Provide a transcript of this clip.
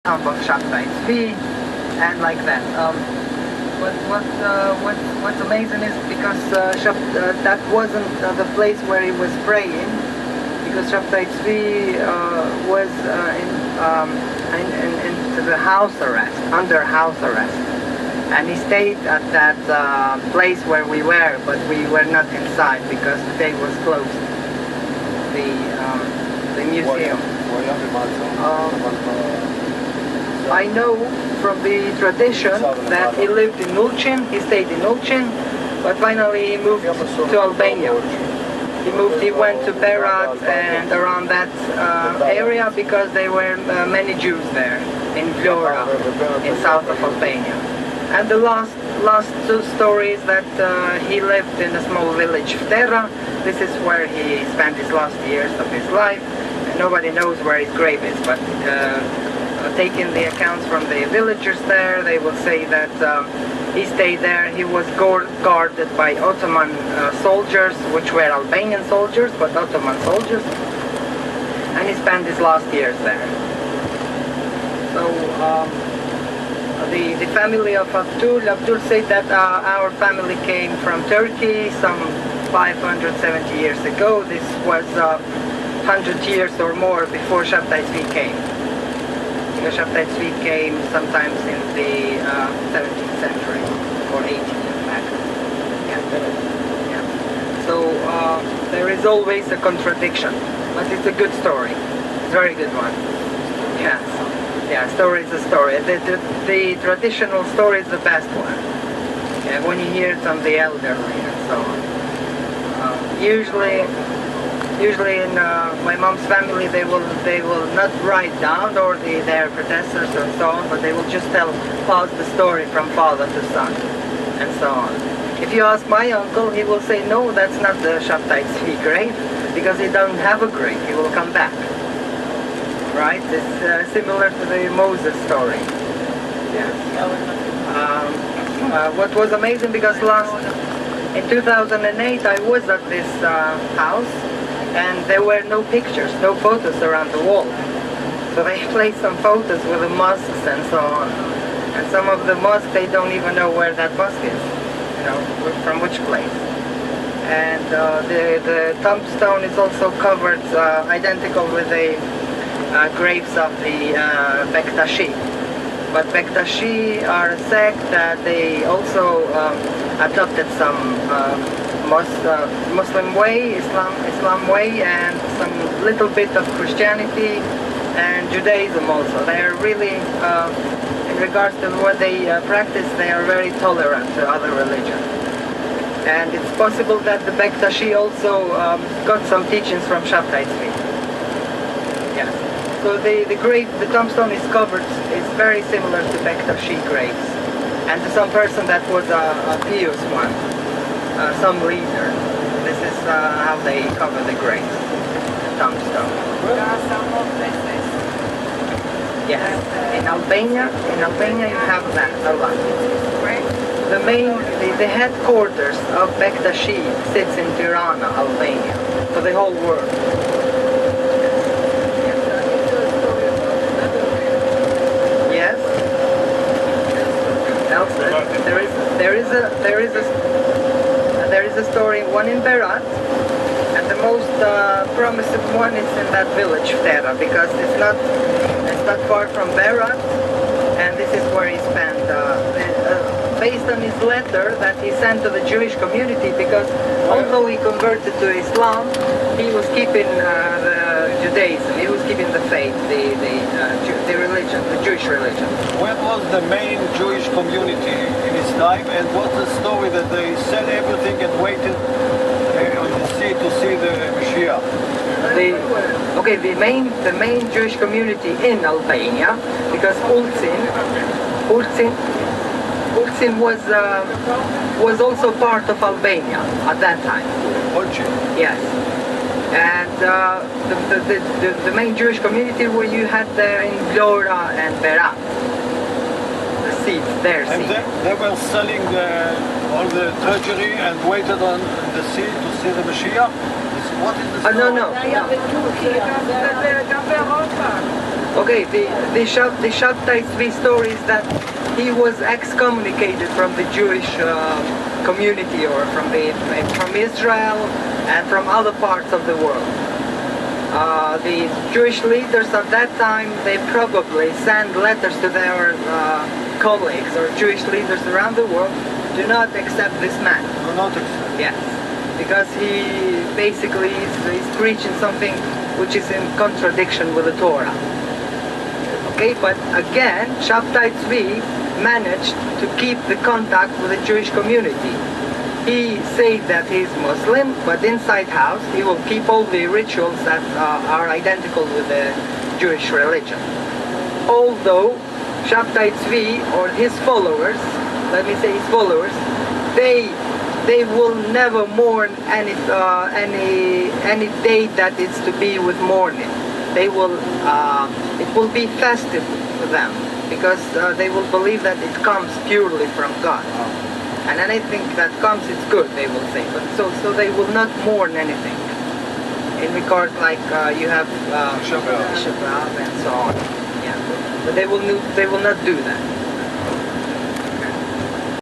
Camp of Shbtai Tzvi, and like that. What's amazing is because that wasn't the place where he was praying, because Shbtai Tzvi was in the house arrest, under house arrest, and he stayed at that place where we were, but we were not inside because the day was closed. The museum. I know from the tradition that he lived in Ulcin, he stayed in Ulcin, but finally he moved to Albania. He went to Berat and around that area because there were many Jews there in Vlora, in south of Albania. And the last two stories that he lived in a small village, Ftera. This is where he spent his last years of his life. And nobody knows where his grave is, but taking the accounts from the villagers there, they will say that he stayed there. He was guarded by Ottoman soldiers, which were Albanian soldiers, but Ottoman soldiers, and he spent his last years there. So the family of Abdul said that our family came from Turkey some 570 years ago. This was 100 years or more before Shbtai Tzvi came. Because Shbtai Tzvi came sometimes in the 17th century, or 18th in fact. Yeah. So there is always a contradiction, but it's a good story. It's a very good one. Yes. Yeah, story is a story. The traditional story is the best one. Yeah, when you hear it from the elderly and so on. Usually in my mom's family, they will not write down, or their predecessors and so on, but they will just pass the story from father to son, and so on. If you ask my uncle, he will say, no, that's not the Shbtai Tzvi grave, because he doesn't have a grave. He will come back. Right? It's similar to the Moses story. Yeah. What was amazing, because in 2008 I was at this house, and there were no pictures, no photos around the wall. So they placed some photos with the mosques and so on. And some of the mosques, they don't even know where that mosque is, from which place. And the tombstone is also covered, identical with the graves of the Bektashi. But Bektashi are a sect that they also adopted some Muslim way, Islam way, and some little bit of Christianity and Judaism also. They are really, in regards to what they practice, they are very tolerant to other religions. And it's possible that the Bektashi also got some teachings from Shbtai Tzvi. Yes. So the tombstone is covered, is very similar to Bektashi graves, and to some person that was a pious one. Some leader. This is how they cover the graves, the tombstone. There are some more places. Yes, in Albania you have that a lot. The headquarters of Bektashi sits in Tirana, Albania, for the whole world. Yes. There is a story, one in Berat, and the most promising one is in that village, Ftera, because it's not far from Berat, and this is where he spent, based on his letter that he sent to the Jewish community, because although he converted to Islam, he was keeping the Judaism, he was keeping the faith, the religion, the Jewish religion. When was the main Jewish community in his time, and what's the story that they sell everything and waited on the sea to see the Mashiach? The main Jewish community in Albania, because Ulcin was also part of Albania at that time. Ulcin? Yes. And the main Jewish community where you had there in Vlora and Berat. The seeds, their seeds. And they were selling all the treasury and waited on the sea to see the Mashiach? What is the story? No. גם באירופה. Okay, the Shbtai Tzvi story is that he was excommunicated from the Jewish community, or from Israel and from other parts of the world. The Jewish leaders at that time, they probably sent letters to their colleagues or Jewish leaders around the world, do not accept this man. Do not accept. Yes, because he basically is preaching something which is in contradiction with the Torah. Okay, but again, Shbtai Tzvi managed to keep the contact with the Jewish community. He said that he's Muslim, but inside house he will keep all the rituals that are identical with the Jewish religion. Although Shbtai Tzvi, or his followers, let me say his followers, they will never mourn any day that is to be with mourning. They will it will be festive for them, because they will believe that it comes purely from God. And anything that comes is good, they will say. But so they will not mourn anything. In regards like you have Shabbat and so on. Yeah. But they will not do that.